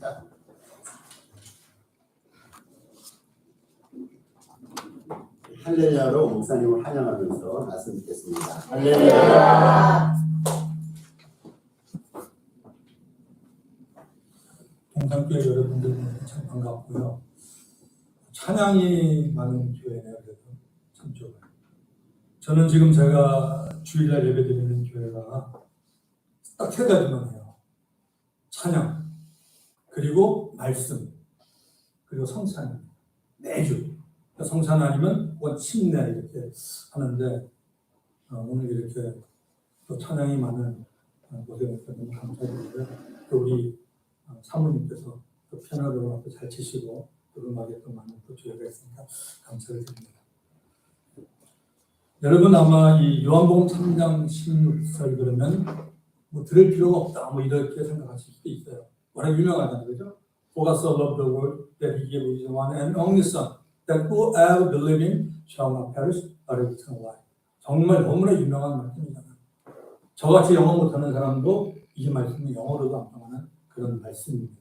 하겠습니다. 할렐루야로 목사님을 환영하면서 말씀 듣겠습니다. 할렐루야. 동산교회 여러분들 참 반갑고요. 찬양이 많은 교회네요. 그래서 참 좋아요. 저는 지금 제가 주일날 예배드리는 교회가 딱 세 가지만 해요. 찬양, 그리고 말씀, 그리고 성찬. 매주 성찬 아니면 혹은 침례 이렇게 하는데 오늘 이렇게 또 찬양이 많은 곳에 너무 감사드리고요. 또 우리 사모님께서 또 피아노를 잘 치시고 또 음악에 또 많은 또 기회가 있으니까 감사를 드립니다. 여러분 아마 이 요한복음 3장 16절 그러면 뭐 들을 필요가 없다 뭐 이렇게 생각하실 수도 있어요. 워낙 유명하잖아요, 그죠? For God so loved the world that He gave His one and only Son, that whoever believing shall not perish but have eternal life. 정말 너무나 유명한 말씀이잖아요. 저같이 영어 못하는 사람도 이 말씀이 영어로도 안 통하는 그런 말씀입니다.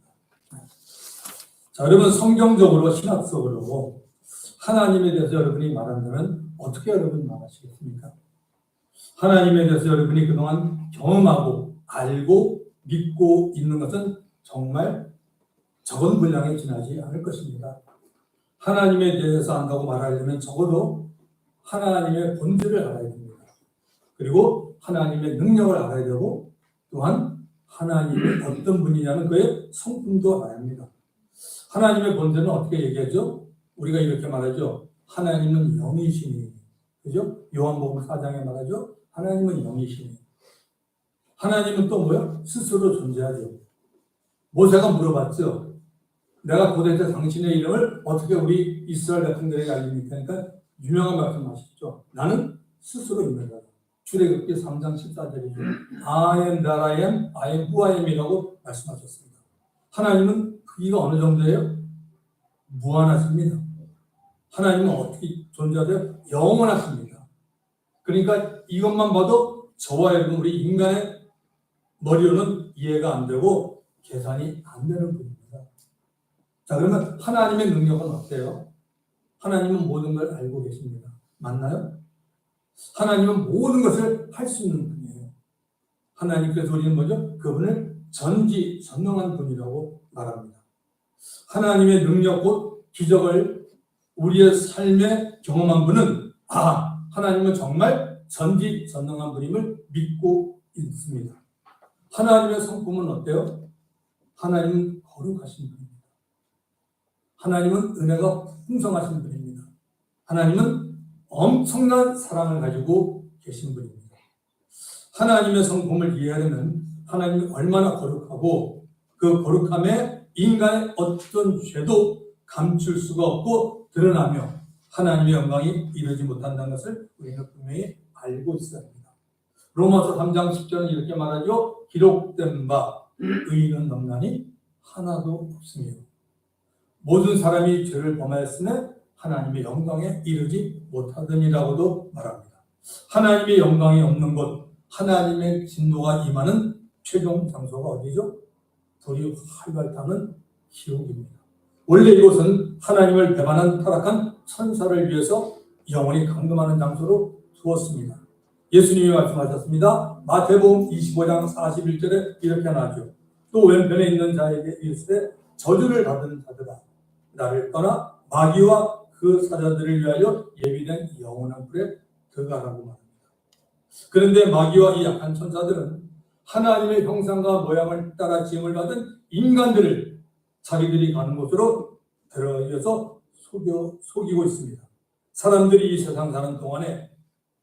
자, 여러분 성경적으로 신학적으로 하나님에 대해서 여러분이 말한다면 어떻게 여러분 말하시겠습니까? 하나님에 대해서 여러분이 그동안 경험하고 알고 믿고 있는 것은 정말 적은 분량에 지나지 않을 것입니다. 하나님에 대해서 안다고 말하려면 적어도 하나님의 본질을 알아야 됩니다. 그리고 하나님의 능력을 알아야 되고 또한 하나님이 어떤 분이냐는 그의 성품도 알아야 합니다. 하나님의 본질은 어떻게 얘기하죠? 우리가 이렇게 말하죠. 하나님은 영이시니. 그죠? 요한복음 4장에 말하죠. 하나님은 영이시니. 하나님은 또 뭐요? 스스로 존재하죠. 모세가 물어봤죠. 내가 도대체 당신의 이름을 어떻게 우리 이스라엘 백성들에게 알립니까? 그러니까 유명한 말씀 하시죠. 나는 스스로 있는 자다. 출애굽기 3장 14절이죠. I am that I am, I am who I am이라고 말씀하셨습니다. 하나님은 크기가 어느 정도예요? 무한하십니다. 하나님은 어떻게 존재하세요? 영원하십니다. 그러니까 이것만 봐도 저와 여러분 우리 인간의 머리로는 이해가 안 되고 계산이 안 되는 분입니다. 자, 그러면 하나님의 능력은 어때요? 하나님은 모든 걸 알고 계십니다. 맞나요? 하나님은 모든 것을 할 수 있는 분이에요. 하나님께서 우리는 뭐죠? 그분을 전지전능한 분이라고 말합니다. 하나님의 능력 곧 기적을 우리의 삶에 경험한 분은 하나님은 정말 전지전능한 분임을 믿고 있습니다. 하나님의 성품은 어때요? 하나님은 거룩하신 분입니다. 하나님은 은혜가 풍성하신 분입니다. 하나님은 엄청난 사랑을 가지고 계신 분입니다. 하나님의 성품을 이해하려면 하나님이 얼마나 거룩하고 그 거룩함에 인간의 어떤 죄도 감출 수가 없고 드러나며 하나님의 영광이 이루지 못한다는 것을 우리는 분명히 알고 있어야 합니다. 로마서 3장 10절은 이렇게 말하죠. 기록된 바 의인은 넘나니 하나도 없으며 모든 사람이 죄를 범하였으며 하나님의 영광에 이르지 못하더니라고도 말합니다. 하나님의 영광이 없는 곳, 하나님의 진노가 임하는 최종 장소가 어디죠? 불이 활활 타는 지옥입니다. 원래 이곳은 하나님을 배반한 타락한 천사를 위해서 영원히 감금하는 장소로 두었습니다. 예수님이 말씀하셨습니다. 마태복음 25장 41절에 이렇게 나죠. 또 왼편에 있는 자에게 이르시되 저주를 받은 자들아 나를 떠나 마귀와 그 사자들을 위하여 예비된 영원한 불에 들어가라고 말합니다. 그런데 마귀와 이 약한 천사들은 하나님의 형상과 모양을 따라 지음을 받은 인간들을 자기들이 가는 곳으로 데려가서 속이고 있습니다. 사람들이 이 세상 사는 동안에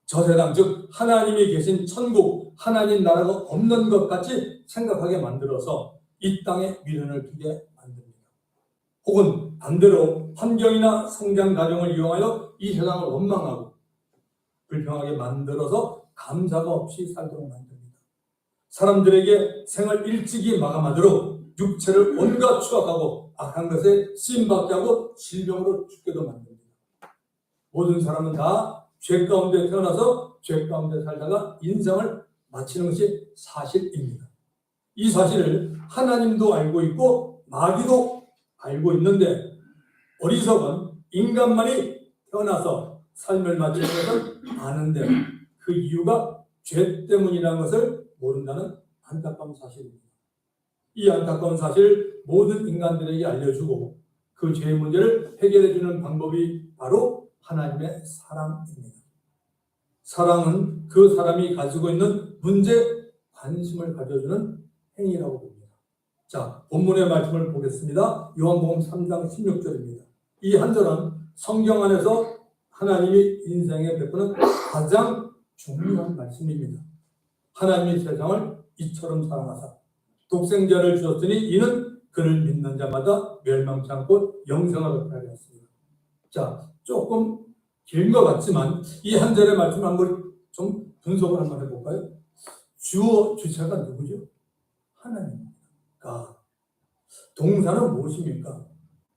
저 세상 즉 하나님이 계신 천국, 하나님 나라가 없는 것 같이 생각하게 만들어서 이 땅에 미련을 두게 만듭니다. 혹은 반대로 환경이나 성장 과정을 이용하여 이 세상을 원망하고 불평하게 만들어서 감사가 없이 살도록 만듭니다. 사람들에게 생을 일찍이 마감하도록 육체를 온갖 추악하고 악한 것에 쓰임받게 하고 질병으로 죽게도 만듭니다. 모든 사람은 다 죄 가운데 태어나서 죄 가운데 살다가 인생을 마치는 것이 사실입니다. 이 사실을 하나님도 알고 있고 마귀도 알고 있는데 어리석은 인간만이 태어나서 삶을 마치는 것을 아는데 그 이유가 죄 때문이라는 것을 모른다는 안타까운 사실입니다. 이 안타까운 사실을 모든 인간들에게 알려주고 그 죄의 문제를 해결해 주는 방법이 바로 하나님의 사랑입니다. 사랑은 그 사람이 가지고 있는 문제에 관심을 가져주는 행위라고 봅니다. 자, 본문의 말씀을 보겠습니다. 요한복음 3장 16절입니다. 이 한 절은 성경 안에서 하나님이 인생에 베푸는 가장 중요한 말씀입니다. 하나님이 세상을 이처럼 사랑하사 독생자를 주셨으니 이는 그를 믿는 자마다 멸망치 않고 영생을 얻게 하였습니다. 자, 조금 긴 것 같지만 이 한 절의 말씀을 한번 좀 분석을 한번 해볼까요? 주어 주체가 누구죠? 하나님입니다. 동사는 무엇입니까?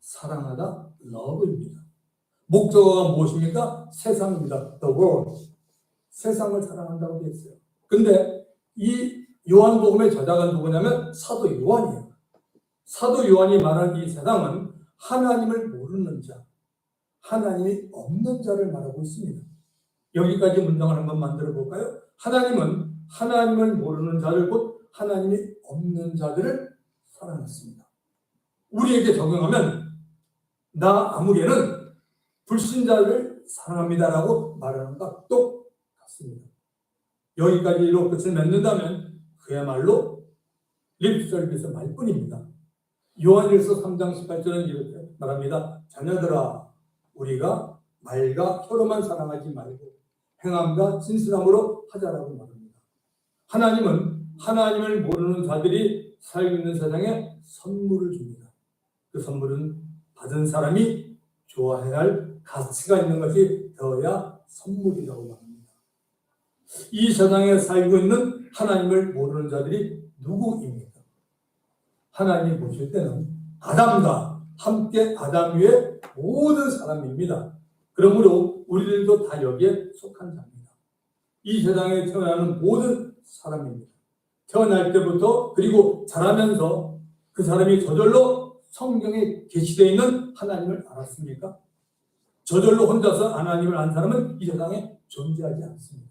사랑하다, love입니다. 목적어가 무엇입니까? 세상입니다. The world. 세상을 사랑한다고 되어 있어요. 근데 이 요한복음의 저자가 누구냐면 사도 요한이에요. 사도 요한이 말한 이 세상은 하나님을 모르는 자, 하나님이 없는 자를 말하고 있습니다. 여기까지 문장을 한번 만들어 볼까요? 하나님은 하나님을 모르는 자를 곧 하나님이 없는 자들을 사랑했습니다. 우리에게 적용하면 나 아무개는 불신자를 사랑합니다라고 말하는 것과 똑같습니다. 여기까지로 끝을 맺는다면 그야말로 립서비스 말뿐입니다. 요한일서 3장 18절은 이렇게 말합니다. 자녀들아 우리가 말과 혀로만 사랑하지 말고 행함과 진실함으로 하자라고 말합니다. 하나님은 하나님을 모르는 자들이 살고 있는 세상에 선물을 줍니다. 그 선물은 받은 사람이 좋아해야 할 가치가 있는 것이 되어야 선물이라고 말합니다. 이 세상에 살고 있는 하나님을 모르는 자들이 누구입니까? 하나님이 보실 때는 아담과 함께 아담 위에 모든 사람입니다. 그러므로 우리들도 다 여기에 속한 자입니다. 이 세상에 태어나는 모든 사람입니다. 태어날 때부터 그리고 자라면서 그 사람이 저절로 성경에 게시되어 있는 하나님을 알았습니까? 저절로 혼자서 하나님을 안 사람은 이 세상에 존재하지 않습니다.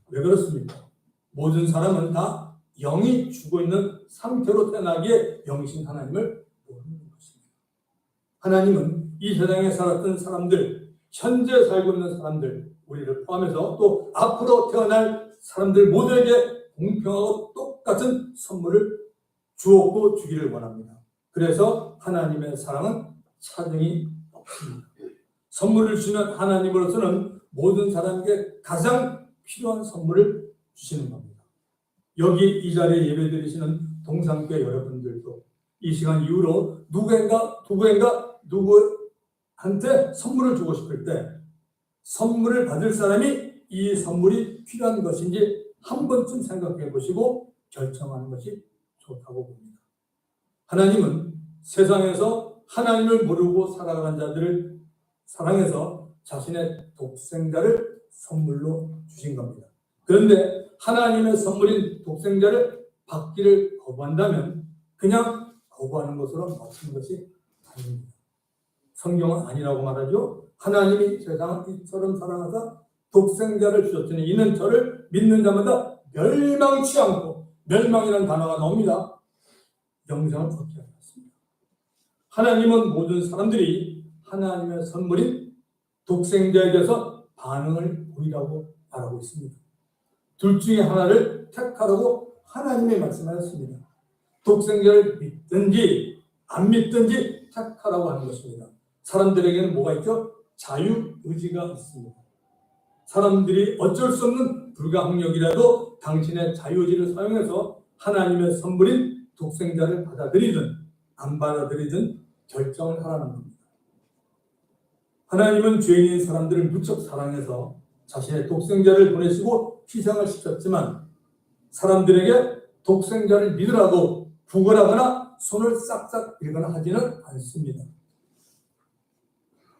왜 그렇습니까? 모든 사람은 다 영이 죽어 있는 상태로 태어나기에 영이신 하나님을 모르는 것입니다. 하나님은 이 세상에 살았던 사람들, 현재 살고 있는 사람들, 우리를 포함해서 또 앞으로 태어날 사람들 모두에게 공평하고 똑같은 선물을 주었고 주기를 원합니다. 그래서 하나님의 사랑은 차등이 없습니다. 선물을 주시는 하나님으로서는 모든 사람에게 가장 필요한 선물을 주시는 겁니다. 여기 이 자리에 예배드리시는 동상교회 여러분들도 이 시간 이후로 누구한테 선물을 주고 싶을 때 선물을 받을 사람이 이 선물이 필요한 것인지 한 번쯤 생각해 보시고 결정하는 것이 좋다고 봅니다. 하나님은 세상에서 하나님을 모르고 살아가는 자들을 사랑해서 자신의 독생자를 선물로 주신 겁니다. 그런데 하나님의 선물인 독생자를 받기를 거부한다면 그냥 거부하는 것으로 맞춘 것이 아닙니다. 성경은 아니라고 말하죠. 하나님이 세상을 이처럼 사랑하사 독생자를 주셨으니 이는 저를 믿는 자마다 멸망치 않고, 멸망이라는 단어가 나옵니다. 영생을 얻게 하였습니다. 하나님은 모든 사람들이 하나님의 선물인 독생자에 대해서 반응을 보이라고 말하고 있습니다. 둘 중에 하나를 택하라고 하나님이 말씀하셨습니다. 독생자를 믿든지 안 믿든지 택하라고 하는 것입니다. 사람들에게는 뭐가 있죠? 자유의지가 있습니다. 사람들이 어쩔 수 없는 불가항력이라도 당신의 자유의지를 사용해서 하나님의 선물인 독생자를 받아들이든 안 받아들이든 결정을 하라는 겁니다. 하나님은 죄인인 사람들을 무척 사랑해서 자신의 독생자를 보내시고 희생을 시켰지만 사람들에게 독생자를 믿으라고 구걸하거나 손을 싹싹 빌거나 하지는 않습니다.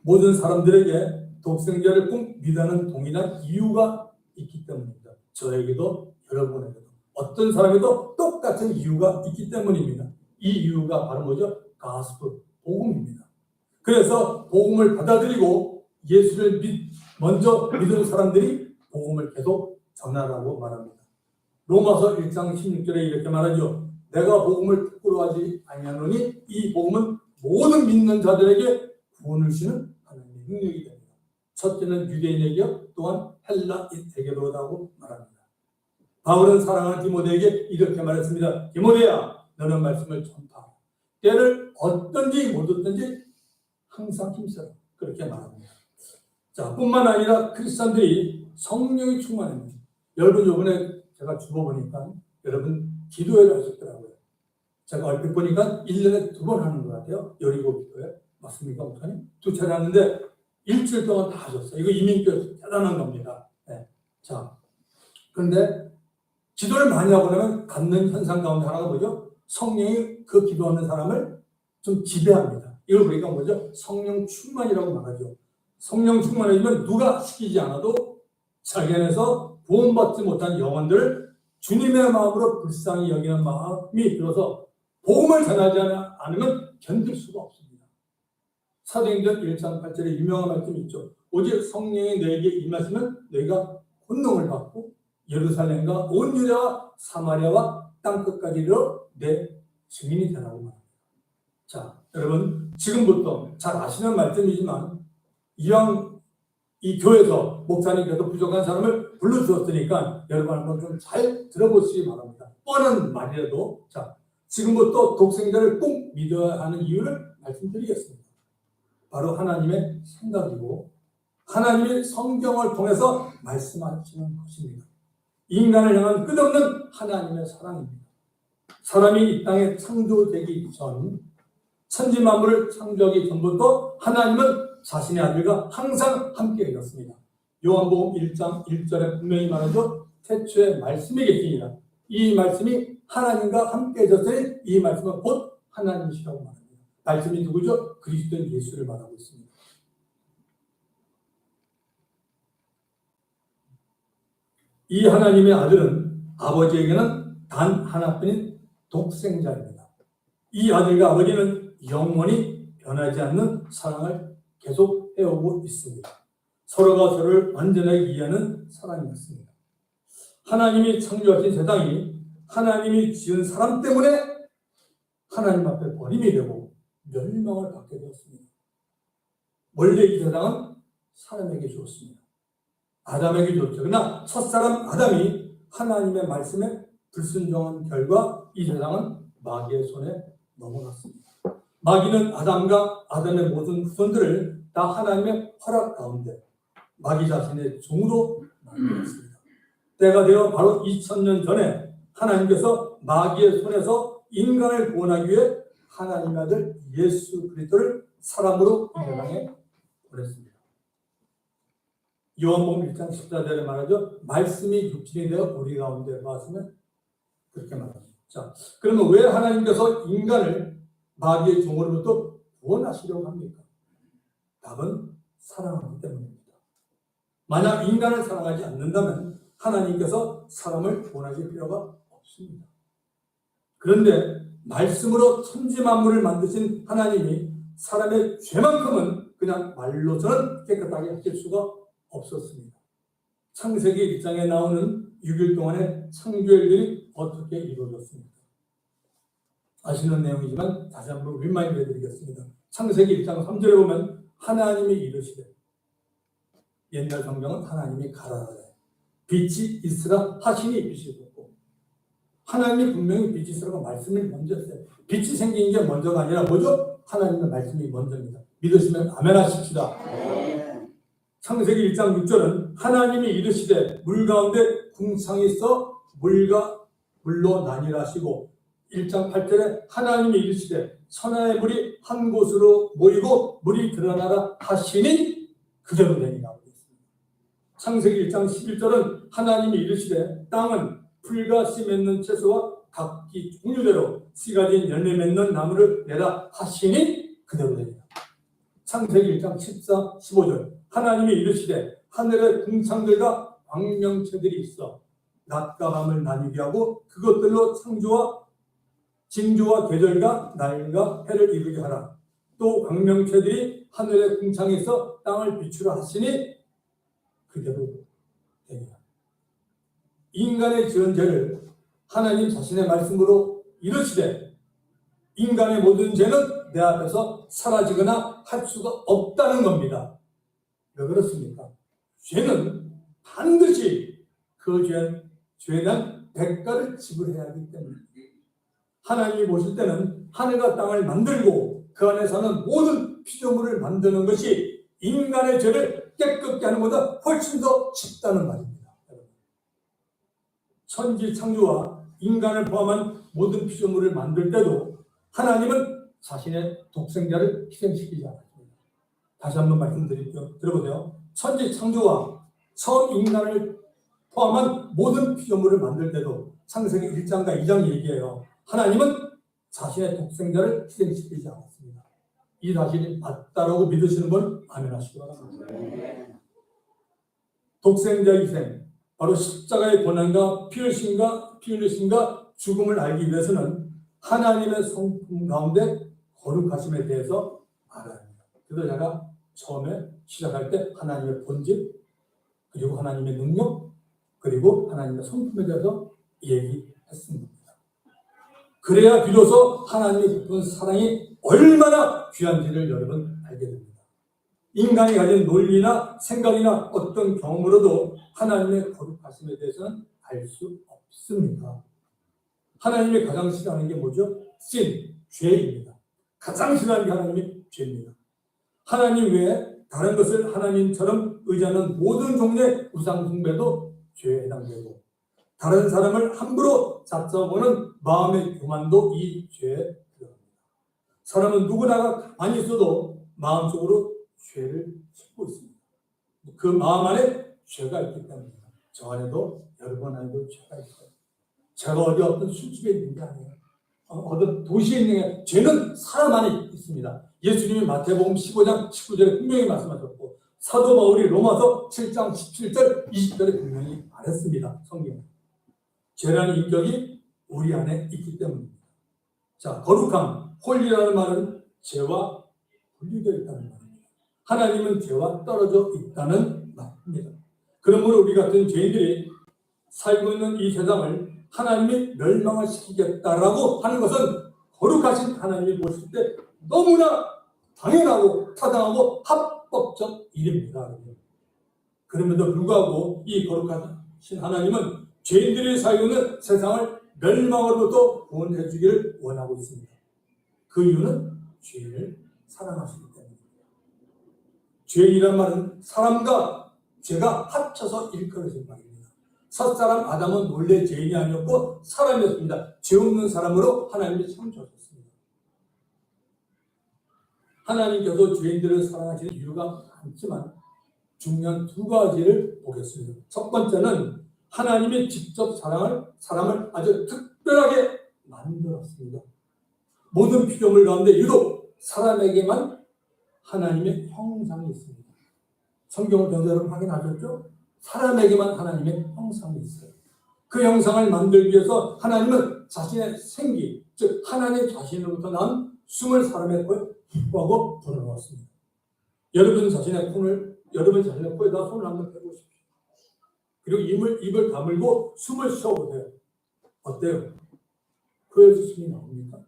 모든 사람들에게 독생자를 꼭 믿는 동일한 이유가 있기 때문입니다. 저에게도 여러분에게도 어떤 사람에도 똑같은 이유가 있기 때문입니다. 이 이유가 바로 뭐죠? 가스펠, 복음입니다. 그래서 복음을 받아들이고 예수를 먼저 믿은 사람들이 복음을 계속 전하라고 말합니다. 로마서 1장 16절에 이렇게 말하죠. 내가 복음을 부끄러워하지 아니하노니 이 복음은 모든 믿는 자들에게 구원을 주는 하나님의 능력이 됩니다. 첫째는 유대인에게 또한 헬라인에게로라고 말합니다. 바울은 사랑하는 디모데에게 이렇게 말했습니다. 디모데야, 너는 말씀을 전파하라. 때를 얻든지 못 얻든지 항상 힘써라. 그렇게 말합니다. 자, 뿐만 아니라 크리스찬들이 성령이 충만합니다. 여러분, 요번에 제가 죽어보니까 여러분 기도회를 하셨더라고요. 제가 얼핏 보니까 1년에 2번 하는 것 같아요. 여리고 기도회. 맞습니까, 목사님? 2차례 하는데 일주일 동안 다 하셨어요. 이거 이민교회에서 대단한 겁니다. 네. 자, 그런데 기도를 많이 하고 나면 갖는 현상 가운데 하나가 뭐죠? 성령이 그 기도하는 사람을 좀 지배합니다. 이걸 우리가 뭐죠? 성령 충만이라고 말하죠. 성령 충만해지면 누가 시키지 않아도 자기 안에서 구원받지 못한 영혼들을 주님의 마음으로 불쌍히 여기는 마음이 들어서 복음을 전하지 않으면 견딜 수가 없습니다. 사도행전 1장 8절에 유명한 말씀이 있죠. 오직 성령이 너에게 임하시면 너희가 권능을 받고 예루살렘과 온 유다와 사마리아와 땅끝까지 이르러 내 증인이 되라고 말합니다. 자, 여러분 지금부터 잘 아시는 말씀이지만 이왕 이 교회에서 목사님께서 부족한 사람을 불러주었으니까 여러분 한번 좀 잘 들어보시기 바랍니다. 뻔한 말이라도 자, 지금부터 독생자를 꼭 믿어야 하는 이유를 말씀드리겠습니다. 바로 하나님의 생각이고 하나님의 성경을 통해서 말씀하시는 것입니다. 인간을 향한 끝없는 하나님의 사랑입니다. 사람이 이 땅에 창조되기 전 천지 만물을 창조하기 전부터 하나님은 자신의 아들과 항상 함께 계셨습니다. 요한복음 1장 1절에 분명히 말하죠. 태초에 말씀이 계시니라. 이 말씀이 하나님과 함께 계셨으니 이 말씀은 곧 하나님이시라고 말합니다. 말씀이 누구죠? 그리스도인 예수를 말하고 있습니다. 이 하나님의 아들은 아버지에게는 단 하나뿐인 독생자입니다. 이 아들과 아버지는 영원히 변하지 않는 사랑을 계속 해오고 있습니다. 서로가 서로를 완전하게 이해하는 사랑이었습니다. 하나님이 창조하신 세상이 하나님이 지은 사람 때문에 하나님 앞에 버림이 되고 멸망을 받게 되었습니다. 원래 이 세상은 사람에게 주었습니다. 아담에게 줬죠. 그러나 첫사람 아담이 하나님의 말씀에 불순종한 결과 이 세상은 마귀의 손에 넘어갔습니다. 마귀는 아담과 아담의 모든 후손들을 다 하나님의 허락 가운데 마귀 자신의 종으로 만들었습니다. 때가 되어 바로 2000년 전에 하나님께서 마귀의 손에서 인간을 구원하기 위해 하나님의 아들 예수 그리스도를 사람으로 이 세상에 보냈습니다. 요한복음 1장 14절에 말하죠. 말씀이 육신이 되어 우리 가운데 왔으면 그렇게 말합니다. 자, 그러면 왜 하나님께서 인간을 마귀의 종으로부터 구원하시려고 합니까? 답은 사랑하기 때문입니다. 만약 인간을 사랑하지 않는다면 하나님께서 사람을 구원하실 필요가 없습니다. 그런데 말씀으로 천지 만물을 만드신 하나님이 사람의 죄만큼은 그냥 말로서는 깨끗하게 하실 수가 없었습니다. 창세기 1장에 나오는 6일 동안의 창조일들이 어떻게 이루어졌습니까? 아시는 내용이지만 다시 한번 리마인드 해드리겠습니다. 창세기 1장 3절에 보면 하나님이 이르시되, 옛날 성경은 하나님이 가라사대 빛이 있으라 하시니 빛이 있었고, 하나님이 분명히 빛이 있으라고 말씀을 먼저 했어요. 빛이 생긴 게 먼저가 아니라 뭐죠? 하나님의 말씀이 먼저입니다. 믿으시면 아멘 하십시다. 창세기 1장 6절은 하나님이 이르시되 물 가운데 궁창이 있어 물로 나뉘라시고, 1장 8절에 하나님이 이르시되 천하의 물이 한 곳으로 모이고 물이 드러나라 하시니 그대로 되니라. 창세기 1장 11절은 하나님이 이르시되 땅은 풀과 씨 맺는 채소와 각기 종류대로 씨 가진 열매 맺는 나무를 내라 하시니 그대로 되니라. 창세기 1장 14, 15절 하나님이 이르시되 하늘의 궁창들과 광명체들이 있어 낮과 밤을 나뉘게 하고 그것들로 징조와 계절과 날과 해를 이루게 하라. 또 광명체들이 하늘의 궁창에서 땅을 비추라 하시니 그대로 되리라. 인간의 지은 죄를 하나님 자신의 말씀으로 이르시되 인간의 모든 죄는 내 앞에서 사라지거나 할 수가 없다는 겁니다. 왜 그렇습니까? 죄는 반드시 그 죄에 대한 대가를 지불해야 하기 때문에 하나님이 보실 때는 하늘과 땅을 만들고 그 안에 사는 모든 피조물을 만드는 것이 인간의 죄를 깨끗게 하는 것보다 훨씬 더 쉽다는 말입니다. 천지 창조와 인간을 포함한 모든 피조물을 만들 때도 하나님은 자신의 독생자를 희생시키지 않았습니다. 다시 한번 말씀드릴게요. 들어보세요. 천지 창조와 처음 인간을 포함한 모든 피조물을 만들 때도 창세기 1장과 2장 얘기해요. 하나님은 자신의 독생자를 희생시키지 않았습니다. 이 사실이 맞다라고 믿으시는 분 아멘 하시기 바랍니다. 독생자 희생, 바로 십자가의 고난과 피 흘리심과 죽음을 알기 위해서는 하나님의 성품 가운데 거룩하심에 대해서 알아야 합니다. 그래서 제가 처음에 시작할 때 하나님의 본질, 그리고 하나님의 능력, 그리고 하나님의 성품에 대해서 얘기했습니다. 그래야 비로소 하나님의 깊은 사랑이 얼마나 귀한지를 여러분 알게 됩니다. 인간이 가진 논리나 생각이나 어떤 경험으로도 하나님의 거룩하심에 대해서는 알 수 없습니다. 하나님이 가장 싫어하는 게 뭐죠? sin, 죄입니다. 가장 싫어하는 게 하나님의 죄입니다. 하나님 외에 다른 것을 하나님처럼 의지하는 모든 종류의 우상 숭배도 죄에 해당되고 다른 사람을 함부로 잡숴보는 마음의 교만도 이 죄에 들어갑니다. 사람은 누구나가 가만히 있어도 마음속으로 죄를 짓고 있습니다. 그 마음 안에 죄가 있기 때문입니다. 저 안에도 여러분 안에도 죄가 있어요. 제가 어디 어떤 술집에 있는 게 아니에요. 어떤 도시에 있는 게 죄는 사람 안에 있습니다. 예수님이 마태복음 15장 19절에 분명히 말씀하셨고 사도 바울이 로마서 7장 17절 20절에 분명히 말했습니다. 성경. 죄라는 인격이 우리 안에 있기 때문입니다. 자, 거룩함, 홀리라는 말은 죄와 분리되어 있다는 말입니다. 하나님은 죄와 떨어져 있다는 말입니다. 그러므로 우리 같은 죄인들이 살고 있는 이 세상을 하나님이 멸망을 시키겠다라고 하는 것은 거룩하신 하나님이 보실 때 너무나 당연하고 타당하고 합법적 일입니다. 그럼에도 불구하고 이 거룩하신 하나님은 죄인들이 살고 있는 세상을 멸망으로부터 구원해 주기를 원하고 있습니다. 그 이유는 죄인을 사랑하시기 때문입니다. 죄인이란 말은 사람과 죄가 합쳐서 일컬어진 말입니다. 첫사람 아담은 원래 죄인이 아니었고 사람이었습니다. 죄 없는 사람으로 하나님이 창조하셨습니다. 하나님께서 죄인들을 사랑하시는 이유가 많지만 중요한 두 가지를 보겠습니다. 첫 번째는 하나님이 직접 사람을 아주 특별하게 만들었습니다. 모든 피조물 가운데 유독 사람에게만 하나님의 형상이 있습니다. 성경을 전체 여러분 확인하셨죠? 사람에게만 하나님의 형상이 있어요. 그 형상을 만들기 위해서 하나님은 자신의 생기, 즉 하나님 자신으로부터 난 숨을 사람의 코에 흡하고 불어넣었습니다. 여러분 자신의 코에다 손을 한번 대보십시오. 그리고 입을 다물고 숨을 쉬어보세요. 어때요? 코에서 숨이 나옵니까?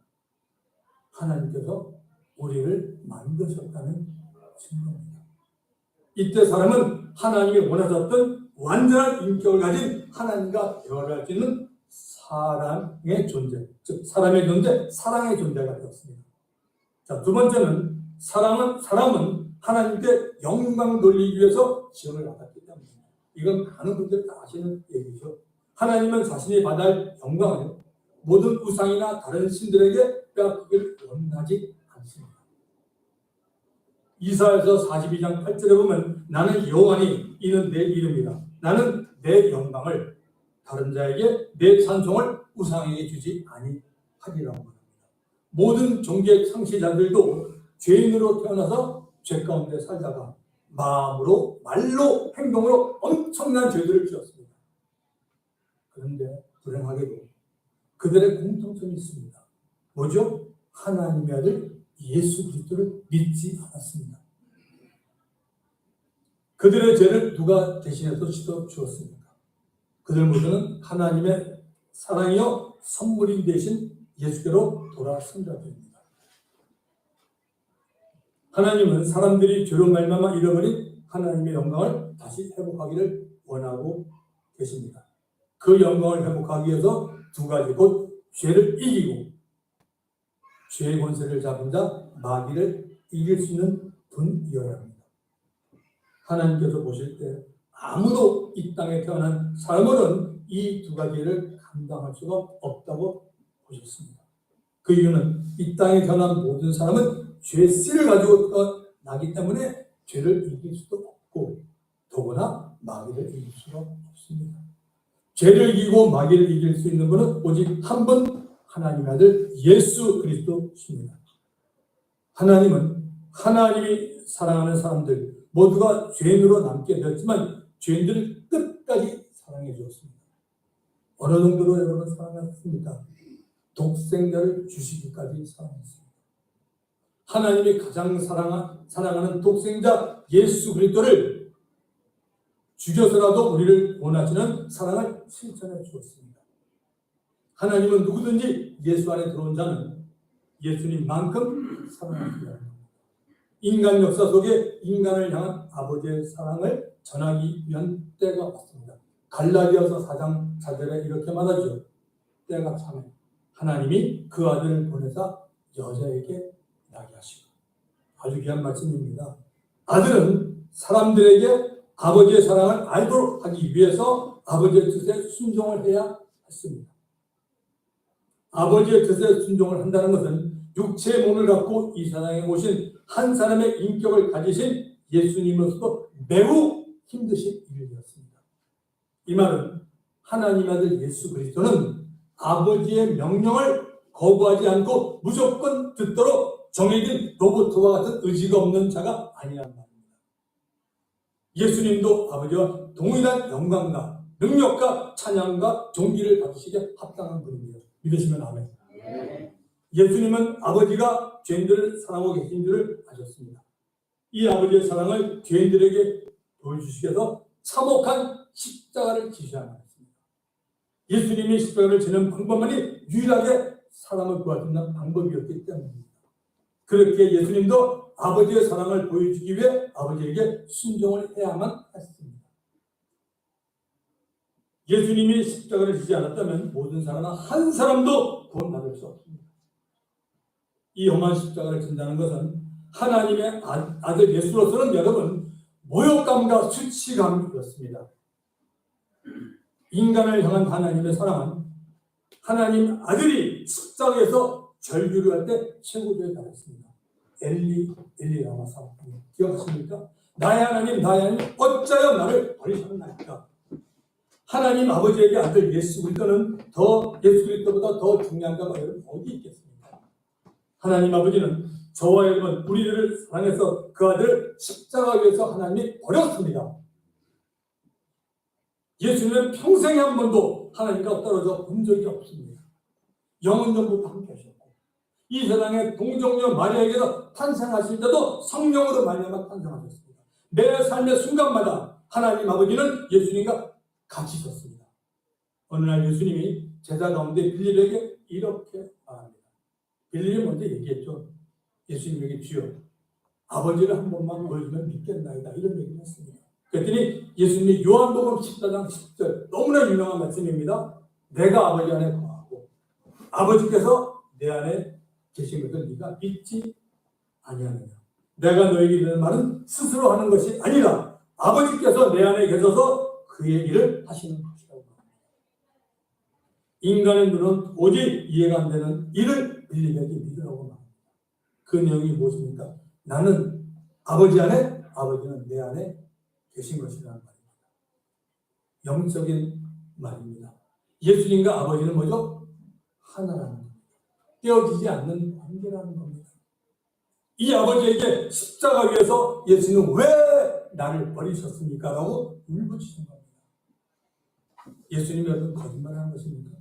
하나님께서 우리를 만드셨다는 증거입니다. 이때 사람은 하나님이 원하셨던 완전한 인격을 가진 하나님과 대화를 할 수 있는 사랑의 존재, 즉 사람의 존재, 사랑의 존재가 되었습니다. 자, 두 번째는 사람은 하나님께 영광 돌리기 위해서 지음을 받았기 때문입니다. 이건 많은 분들 다 아시는 얘기죠. 하나님은 자신이 받아야 할 영광을 모든 우상이나 다른 신들에게 빼앗기를 원하지 않습니다. 이사야서 42장 8절에 보면 나는 여호와니 이는 내 이름이다. 나는 내 영광을 다른 자에게 내 찬송을 우상에게 주지 아니하리라고 합니다. 모든 종교의 창시자들도 죄인으로 태어나서 죄 가운데 살다가 마음으로 말로 행동으로 엄청난 죄들을 지었습니다. 그런데 불행하게도 그들의 공통점이 있습니다. 뭐죠? 하나님의 아들 예수 그리스도를 믿지 않았습니다. 그들의 죄를 누가 대신해서 씻어 주었습니까? 그들 모두는 하나님의 사랑이요 선물이 되신 예수께로 돌아선 자들입니다. 하나님은 사람들이 죄로 말미암아 잃어버린 하나님의 영광을 다시 회복하기를 원하고 계십니다. 그 영광을 회복하기 위해서 두 가지, 곧 죄를 이기고 죄의 권세를 잡은 자 마귀를 이길 수 있는 분이어야 합니다. 하나님께서 보실 때 아무도 이 땅에 태어난 사람은 이 두 가지를 감당할 수가 없다고 보셨습니다. 그 이유는 이 땅에 태어난 모든 사람은 죄씨를 가지고 나기 때문에 죄를 이길 수도 없고 더구나 마귀를 이길 수가 없습니다. 죄를 이기고 마귀를 이길 수 있는 것은 오직 한 분 하나님의 아들 예수 그리스도십니다. 하나님은 하나님이 사랑하는 사람들 모두가 죄인으로 남게 되었지만 죄인들을 끝까지 사랑해 주었습니다. 어느 정도로 여러분 사랑했습니까? 독생자를 주시기까지 사랑했습니다. 하나님이 가장 사랑하는 독생자 예수 그리스도를 죽여서라도 우리를 원하시는 사랑을 실천해 주었습니다. 하나님은 누구든지 예수 안에 들어온 자는 예수님만큼 사랑하시기 합니다. 인간 역사 속에 인간을 향한 아버지의 사랑을 전하기 위한 때가 왔습니다. 갈라디아서 4장 4절에 이렇게 말하죠. 때가 차면 하나님이 그 아들을 보내사 여자에게 나게 하시고. 아주 귀한 말씀입니다. 아들은 사람들에게 아버지의 사랑을 알도록 하기 위해서 아버지의 뜻에 순종을 해야 했습니다. 아버지의 뜻에 순종을 한다는 것은 육체의 몸을 갖고 이 세상에 오신 한 사람의 인격을 가지신 예수님으로서 매우 힘드신 일이었습니다. 이 말은 하나님 아들 예수 그리스도는 아버지의 명령을 거부하지 않고 무조건 듣도록 정해진 로봇과 같은 의지가 없는 자가 아니란 말입니다. 예수님도 아버지와 동일한 영광과 능력과 찬양과 존귀를 받으시기에 합당한 분입니다. 믿으시면 아멘. 예수님은 아버지가 죄인들을 사랑하고 계신 줄을 아셨습니다. 이 아버지의 사랑을 죄인들에게 보여주시기 위해서 참혹한 십자가를 지시하였습니다. 예수님이 십자가를 지는 방법만이 유일하게 사람을 구하는 방법이었기 때문입니다. 그렇게 예수님도 아버지의 사랑을 보여주기 위해 아버지에게 순종을 해야만 했습니다. 예수님이 십자가를 지지 않았다면 모든 사람은 한 사람도 구원받을 수 없습니다. 이 험한 십자가를 진다는 것은 하나님의 아들 예수로서는 여러분 모욕감과 수치감이었습니다. 인간을 향한 하나님의 사랑은 하나님 아들이 십자가에서 절규를 할 때 최고조에 달했습니다. 엘리 라마 사바타니 기억하십니까? 나의 하나님 어찌하여 나를 버리셨나이까? 하나님 아버지에게 아들 예수 그리스도는 예수 그리스도보다 더 중요한 자가 여러분 어디 있겠습니까? 하나님 아버지는 저와 여러분 우리들을 사랑해서 그 아들을 십자가 위에서 하나님이 버렸습니다. 예수님은 평생에 한 번도 하나님과 떨어져 본 적이 없습니다. 영원전부터 함께 하셨고 이 세상에 동정녀 마리아에게서 탄생하실 때도 성령으로 말미암아 탄생하셨습니다. 매 삶의 순간마다 하나님 아버지는 예수님과 같이 있었습니다. 어느 날 예수님이 제자 가운데 빌립에게 이렇게 말합니다. 빌립이 먼저 얘기했죠. 예수님에게 주여 아버지를 한 번만 보여주면 믿겠나이다 이런 얘기를 했습니다. 그랬더니 예수님이 요한복음 14장 10절 너무나 유명한 말씀입니다. 내가 아버지 안에 거하고 아버지께서 내 안에 계신 것을 네가 믿지 아니하느냐. 내가 너에게 이르는 말은 스스로 하는 것이 아니라 아버지께서 내 안에 계셔서 그의 일을 하시는 것이라고 합니다. 인간의 눈은 오직 이해가 안 되는 일을 빌립에게 믿으라고 말합니다. 그 내용이 무엇입니까? 나는 아버지 안에 아버지는 내 안에 계신 것이라는 말입니다. 영적인 말입니다. 예수님과 아버지는 뭐죠? 하나라는 겁니다. 떼어지지 않는 관계라는 겁니다. 이 아버지에게 십자가 위에서 예수님은 왜 나를 버리셨습니까? 라고 울부짖은 겁니다. 예수님이 여러분 거짓말하는 것입니까?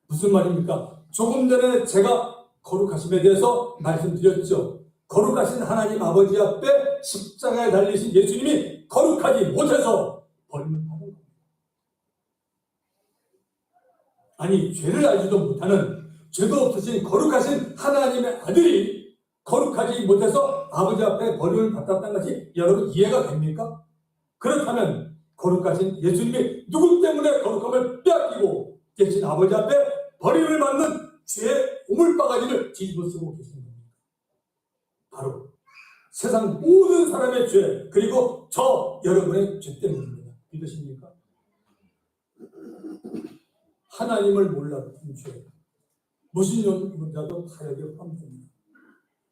무슨 말입니까? 조금 전에 제가 거룩하심에 대해서 말씀드렸죠. 거룩하신 하나님 아버지 앞에 십자가에 달리신 예수님이 거룩하지 못해서 벌을 받은 겁니다. 아니, 죄를 알지도 못하는, 죄도 없으신 거룩하신 하나님의 아들이 거룩하지 못해서 아버지 앞에 벌을 받았다는 것이 여러분 이해가 됩니까? 그렇다면 거룩하신 예수님이 누구 때문에 거룩함을 빼앗기고 계신 아버지 앞에 벌을 받는 죄의 오물바가지를 뒤집어 쓰고 계신 겁니다. 바로 세상 모든 사람의 죄, 그리고 저 여러분의 죄 때문입니다. 믿으십니까? 하나님을 몰랐던 죄, 무신론자도 다 여기에 포함됩니다.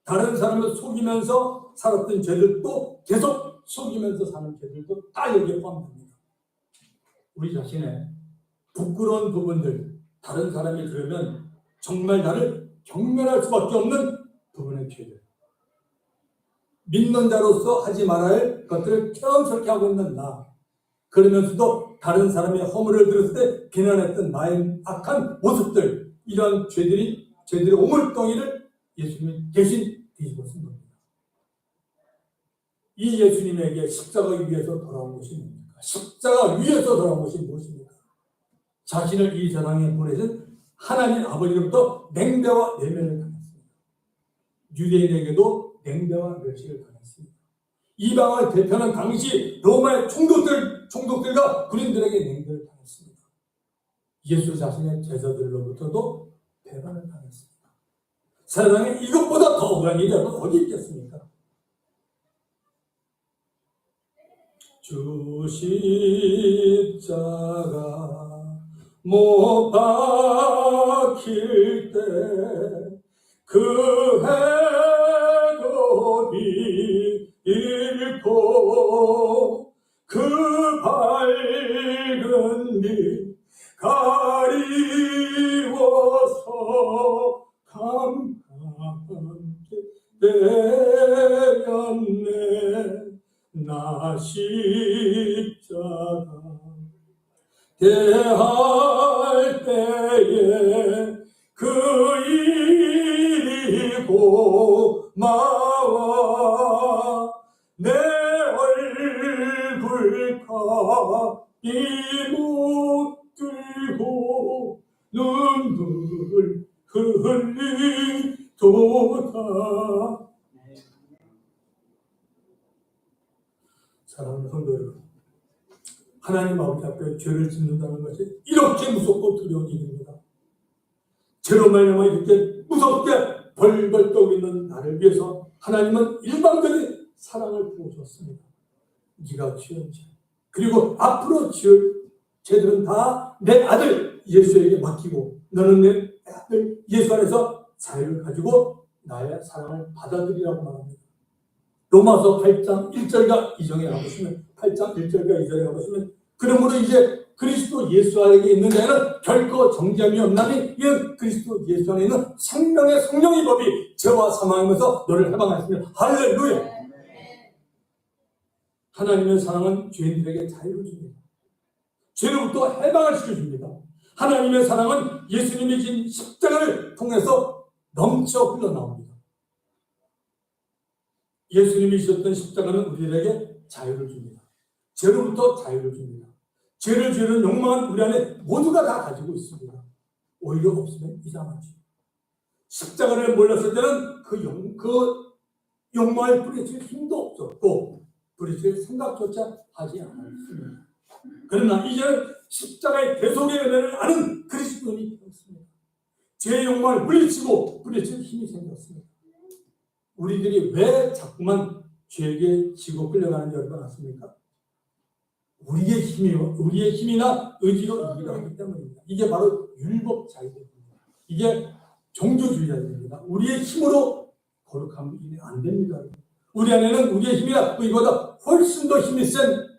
다른 사람을 속이면서 살았던 죄들도 계속 속이면서 사는 죄들도 다 여기에 포함됩니다. 우리 자신의 부끄러운 부분들, 다른 사람이 들으면 정말 나를 경멸할 수밖에 없는 부분의 죄들, 믿는 자로서 하지 말아야 할 것들을 처음스럽게 하고 있는 나, 그러면서도 다른 사람의 허물을 들었을 때 비난했던 나의 악한 모습들, 이런 죄들의 오물덩이를 예수님이 대신 뒤집어 쓴 겁니다. 이 예수님에게 십자가 위에서 돌아온 것이 뭡니까? 십자가 위에서 돌아온 것이 무엇입니까? 자신을 이 세상에 보내신 하나님 아버지로부터 냉대와 내면을 당했습니다. 유대인에게도 냉대와 멸시를 당했습니다. 이방을 대표하는 당시 로마의 총독들과 군인들에게 냉대를 당했습니다. 예수 자신의 제자들로부터도 배반을 당했습니다. 세상에 이것보다 더 억울한 일이 어디 있겠습니까? 주 십자가 못 박힐 때 그 해도 잃고 그 밝은 빛 가리워서 감감게 되었네. 나 십자가 대할 때에 그 일이 고마워 내 얼굴 가히 못 들고 눈물 흘리도다. 사랑하는 성도 여러분, 하나님 아버지 앞에 죄를 짓는다는 것이 이렇게 무섭고 두려운 일입니다. 죄로 말미암아 이렇게 무섭게 벌벌 떠고 있는 나를 위해서 하나님은 일방적인 사랑을 부어줬습니다. 네가 지은 죄, 그리고 앞으로 지을 죄들은 다 내 아들 예수에게 맡기고 너는 내 아들 예수 안에서 자유를 가지고 나의 사랑을 받아들이라고 말합니다. 로마서 8장 1절과 2절에 가보시면 8장 1절과 2절에 가보시면 그러므로 이제 그리스도 예수 안에 있는 자는 결코 정죄함이 없나니 이는 그리스도 예수 안에 있는 생명의 성령의 법이 죄와 사망하면서 너를 해방하였습니다. 할렐루야. 하나님의 사랑은 죄인들에게 자유를 줍니다. 죄로부터 해방을 시켜줍니다. 하나님의 사랑은 예수님이 진 십자가를 통해서 넘쳐 흘러나옵니다. 예수님이 지셨던 십자가는 우리에게 자유를 줍니다. 죄로부터 자유를 줍니다. 죄를 지으는 욕망은 우리 안에 모두가 다 가지고 있습니다. 오히려 없으면 이상하죠. 십자가를 몰랐을 때는 그 욕망을 뿌리칠 힘도 없었고 뿌리칠 생각조차 하지 않았습니다. 그러나 이제는 십자가의 대속의 은혜를 아는 그리스도인이 되었습니다. 죄의 욕망을 물리치고 뿌리칠 힘이 생겼습니다. 우리들이 왜 자꾸만 죄에게 지고 끌려가는지 여러분 아십니까? 우리의 힘이나 의지로 이기려 하기 때문입니다. 이게 바로 율법자유입니다. 이게 종교주의자입니다. 우리의 힘으로 거룩하면 안 됩니다. 우리 안에는 우리의 힘이나 이보다 훨씬 더 힘이 센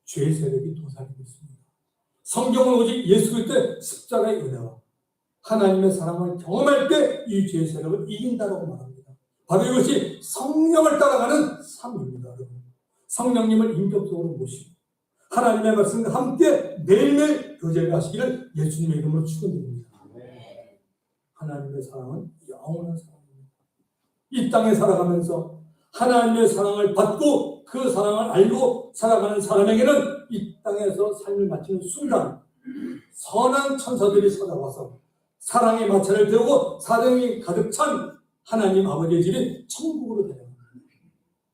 죄의 세력이 도사리고 있습니다. 성경은 오직 예수 그리스도의 십자가의 은혜와 하나님의 사랑을 경험할 때 이 죄의 세력을 이긴다라고 말합니다. 바로 이것이 성령을 따라가는 삶입니다. 여러분. 성령님을 인격적으로 모시고 하나님의 말씀과 함께 매일매일 교제를 하시기를 예수님의 이름으로 축원드립니다. 하나님의 사랑은 영원한 사랑입니다. 이 땅에 살아가면서 하나님의 사랑을 받고 그 사랑을 알고 살아가는 사람에게는 이 땅에서 삶을 마치는 순간 선한 천사들이 찾아와서 사랑의 마차를 태우고 사랑이 가득 찬 하나님 아버지의 집인 천국으로 데려갑니다.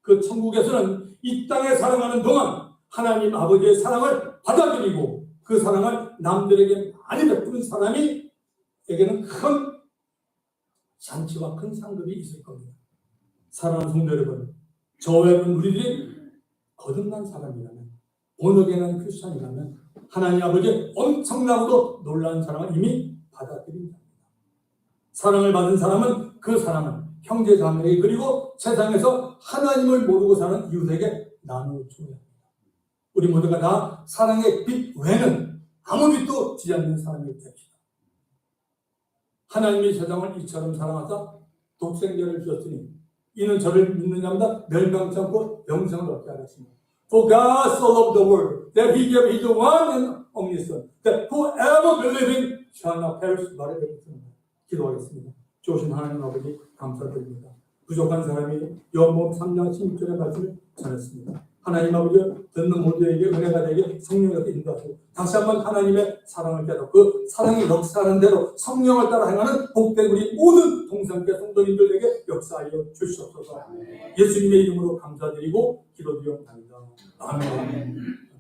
그 천국에서는 이 땅에 살아가는 동안 하나님 아버지의 사랑을 받아들이고 그 사랑을 남들에게 많이 베푸는 사람에게는 큰 잔치와 큰 상급이 있을 겁니다. 사랑하는 성도 여러분, 저와 여러분 우리들이 거듭난 사람이라면, 본어게난 크리스찬이라면 하나님 아버지의 엄청나고도 놀라운 사랑을 이미 받아들인 자입니다. 사랑을 받은 사람은 그 사랑을 형제 자매에게 그리고 세상에서 하나님을 모르고 사는 이웃에게 나누어줘야 합니다. 우리 모두가 다 사랑의 빛 외에는 아무 빛도 지지 않는 사람이 됩시다. 하나님이 세상을 이처럼 사랑하사 독생자를 주셨으니 이는 저를 믿는 자마다 멸망치 않고 영생을 얻게 하였습니다. For God so loved the world that he gave his one and only Son, that whoever believes in shall not perish but have eternal life. 기도하겠습니다. 좋으신 하나님 아버지 감사드립니다. 부족한 사람이 요한복음 3장 16절의 말씀을 전했습니다. 하나님 아버지 듣는 모두에게 은혜가 되게 성령에서 인도하시고 다시 한번 하나님의 사랑을 깨닫고 그 사랑이 역사하는 대로 성령을 따라 행하는 복된 우리 모든 동성계 성도님들에게 역사하여 주시옵소서. 예수님의 이름으로 감사드리고 기도드리옵나이다. 아멘.